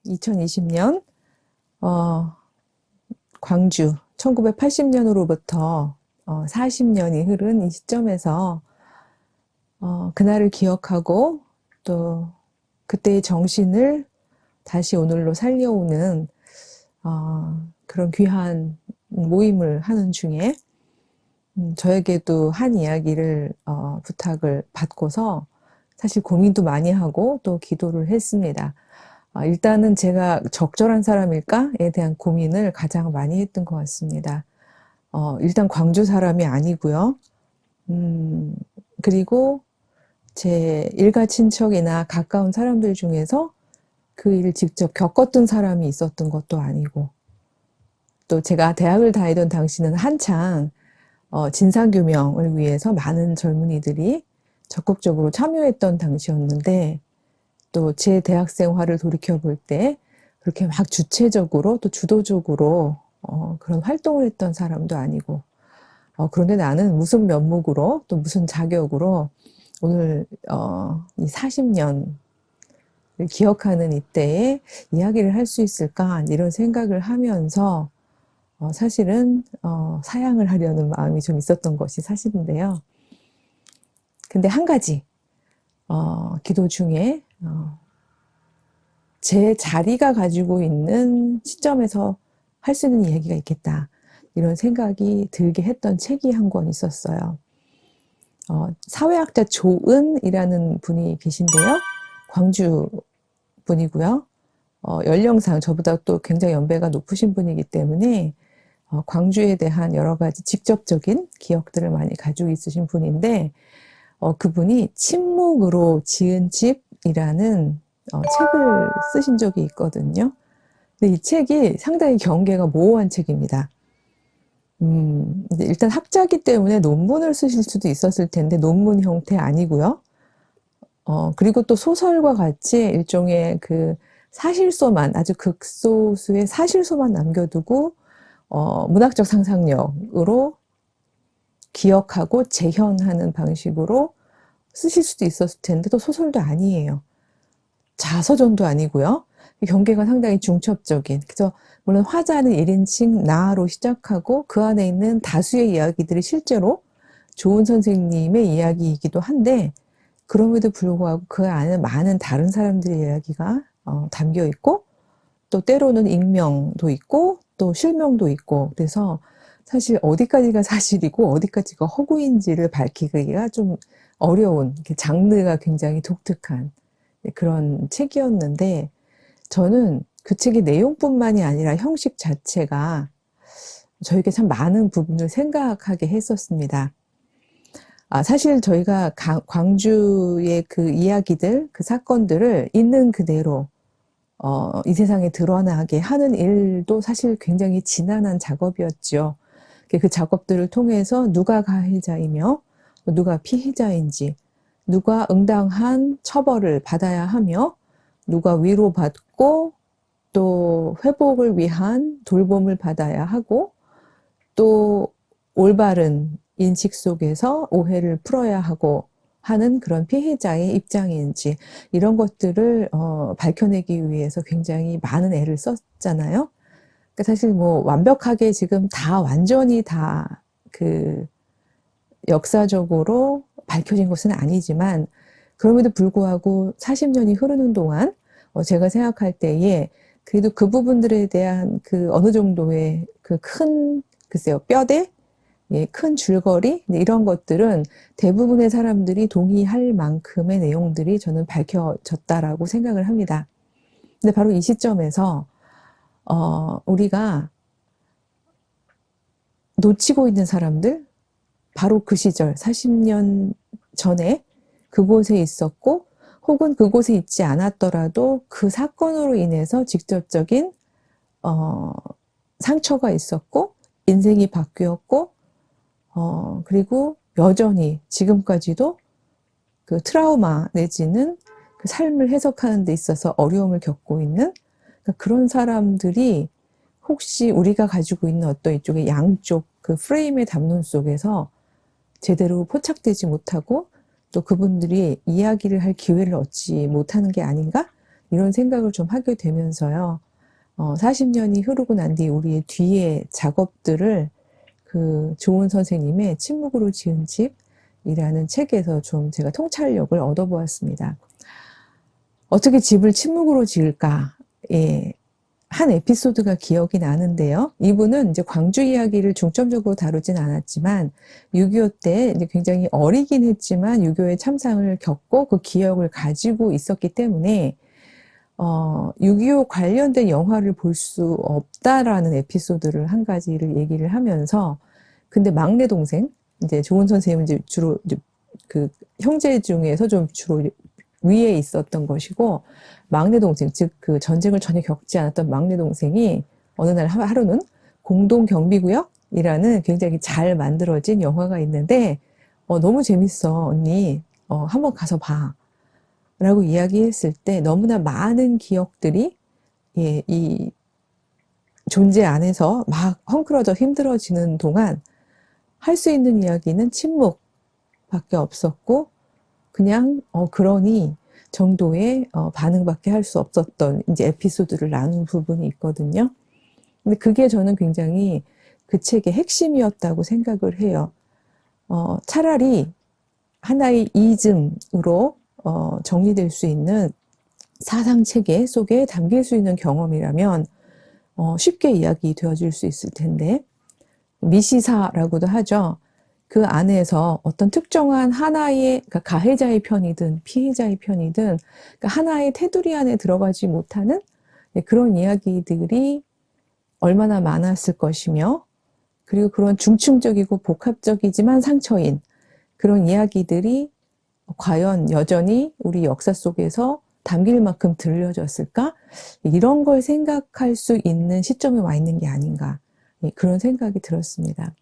2020년 광주 1980년으로부터 40년이 흐른 이 시점에서 그날을 기억하고 또 그때의 정신을 다시 오늘로 살려오는 그런 귀한 모임을 하는 중에 저에게도 한 이야기를 부탁을 받고서 사실 고민도 많이 하고 또 기도를 했습니다. 일단은 제가 적절한 사람일까에 대한 고민을 가장 많이 했던 것 같습니다. 일단 광주 사람이 아니고요. 그리고 제 일가 친척이나 가까운 사람들 중에서 그 일을 직접 겪었던 사람이 있었던 것도 아니고, 또 제가 대학을 다니던 당시는 한창 진상규명을 위해서 많은 젊은이들이 적극적으로 참여했던 당시였는데, 또 제 대학 생활을 돌이켜 볼 때 그렇게 막 주체적으로 또 주도적으로 그런 활동을 했던 사람도 아니고, 그런데 나는 무슨 면목으로 또 무슨 자격으로 오늘 이 40년을 기억하는 이때에 이야기를 할 수 있을까 이런 생각을 하면서 사실은 사양을 하려는 마음이 좀 있었던 것이 사실인데요. 근데 한 가지 기도 중에 제 자리가 가지고 있는 시점에서 할 수 있는 이야기가 있겠다, 이런 생각이 들게 했던 책이 한 권 있었어요. 사회학자 조은이라는 분이 계신데요. 광주 분이고요. 연령상 저보다 또 굉장히 연배가 높으신 분이기 때문에 광주에 대한 여러 가지 직접적인 기억들을 많이 가지고 있으신 분인데, 그분이 침묵으로 지은 집이라는 책을 쓰신 적이 있거든요. 근데 이 책이 상당히 경계가 모호한 책입니다. 일단 학자기 때문에 논문을 쓰실 수도 있었을 텐데 논문 형태 아니고요. 그리고 또 소설과 같이 일종의 그 사실소만, 아주 극소수의 사실소만 남겨두고 문학적 상상력으로 기억하고 재현하는 방식으로 쓰실 수도 있었을 텐데, 또 소설도 아니에요. 자서전도 아니고요. 경계가 상당히 중첩적인, 그래서 물론 화자는 1인칭 나로 시작하고 그 안에 있는 다수의 이야기들이 실제로 좋은 선생님의 이야기이기도 한데, 그럼에도 불구하고 그 안에 많은 다른 사람들의 이야기가 담겨 있고, 또 때로는 익명도 있고 또 실명도 있고, 그래서 사실 어디까지가 사실이고 어디까지가 허구인지를 밝히기가 좀 어려운, 장르가 굉장히 독특한 그런 책이었는데, 저는 그 책의 내용뿐만이 아니라 형식 자체가 저에게 참 많은 부분을 생각하게 했었습니다. 사실 저희가 광주의 그 이야기들, 그 사건들을 있는 그대로 이 세상에 드러나게 하는 일도 사실 굉장히 지난한 작업이었죠. 그 작업들을 통해서 누가 가해자이며 누가 피해자인지, 누가 응당한 처벌을 받아야 하며 누가 위로받고 또 회복을 위한 돌봄을 받아야 하고, 또 올바른 인식 속에서 오해를 풀어야 하고 하는 그런 피해자의 입장인지, 이런 것들을 밝혀내기 위해서 굉장히 많은 애를 썼잖아요. 그러니까 사실 뭐 완벽하게 지금 다 완전히 다 그 역사적으로 밝혀진 것은 아니지만, 그럼에도 불구하고 40년이 흐르는 동안 제가 생각할 때에 그래도 그 부분들에 대한 그 어느 정도의 그 큰, 글쎄요, 뼈대, 큰 줄거리, 이런 것들은 대부분의 사람들이 동의할 만큼의 내용들이 저는 밝혀졌다라고 생각을 합니다. 근데 바로 이 시점에서 우리가 놓치고 있는 사람들, 바로 그 시절 40년 전에 그곳에 있었고, 혹은 그곳에 있지 않았더라도 그 사건으로 인해서 직접적인 상처가 있었고 인생이 바뀌었고, 그리고 여전히 지금까지도 그 트라우마 내지는 그 삶을 해석하는 데 있어서 어려움을 겪고 있는, 그러니까 그런 사람들이 혹시 우리가 가지고 있는 어떤 이쪽의 양쪽 그 프레임의 담론 속에서 제대로 포착되지 못하고 또 그분들이 이야기를 할 기회를 얻지 못하는 게 아닌가, 이런 생각을 좀 하게 되면서요. 40년이 흐르고 난 뒤 우리의 뒤에 작업들을 그 조은 선생님의 침묵으로 지은 집이라는 책에서 좀 제가 통찰력을 얻어보았습니다. 어떻게 집을 침묵으로 지을까? 예, 한 에피소드가 기억이 나는데요. 이분은 이제 광주 이야기를 중점적으로 다루진 않았지만 6.25 때 이제 굉장히 어리긴 했지만 6.25의 참상을 겪고 그 기억을 가지고 있었기 때문에 6.25 관련된 영화를 볼 수 없다라는 에피소드를 한 가지를 얘기를 하면서 근데 막내 동생 이제 조은 선생님은 이제 주로 이제 그 형제 중에서 좀 주로 위에 있었던 것이고 막내 동생 즉 그 전쟁을 전혀 겪지 않았던 막내 동생이 어느 날 하루는 공동 경비구역이라는 굉장히 잘 만들어진 영화가 있는데 너무 재밌어 언니 한번 가서 봐 라고 이야기했을 때 너무나 많은 기억들이 예, 이 존재 안에서 막 헝클어져 힘들어지는 동안 할 수 있는 이야기는 침묵밖에 없었고 그냥 그러니 정도의 반응밖에 할 수 없었던 이제 에피소드를 나눈 부분이 있거든요. 근데 그게 저는 굉장히 그 책의 핵심이었다고 생각을 해요. 차라리 하나의 이즘으로 정리될 수 있는 사상 체계 속에 담길 수 있는 경험이라면 쉽게 이야기 되어질 수 있을 텐데 미시사라고도 하죠. 그 안에서 어떤 특정한 하나의 그러니까 가해자의 편이든 피해자의 편이든 그러니까 하나의 테두리 안에 들어가지 못하는 그런 이야기들이 얼마나 많았을 것이며 그리고 그런 중층적이고 복합적이지만 상처인 그런 이야기들이 과연 여전히 우리 역사 속에서 담길 만큼 들려졌을까? 이런 걸 생각할 수 있는 시점에 와 있는 게 아닌가 그런 생각이 들었습니다.